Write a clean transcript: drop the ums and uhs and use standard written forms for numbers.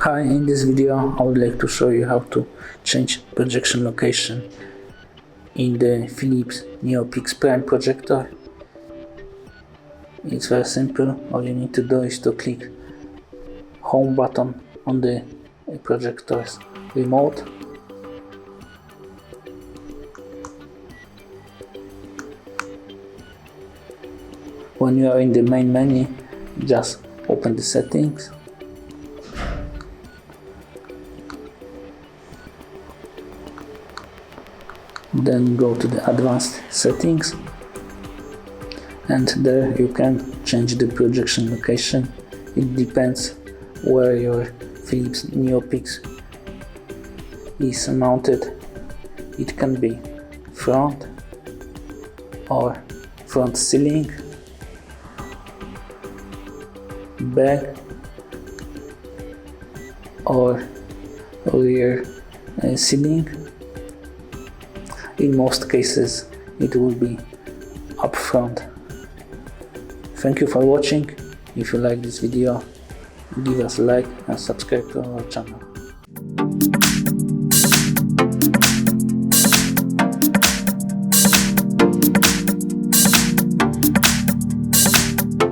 Hi, in this video I would like to show you how to change projection location in the Philips NeoPix Prime projector. It's very simple. All you need to do is to click home button on the projector's remote. When you are in the main menu, just open the settings. Then go to the advanced settings, and there you can change the projection location. It depends where your Philips NeoPix is mounted. It can be front or front ceiling, back or rear ceiling. In most cases it will be up front. Thank you for watching. If you like this video, give us a like and subscribe to our channel.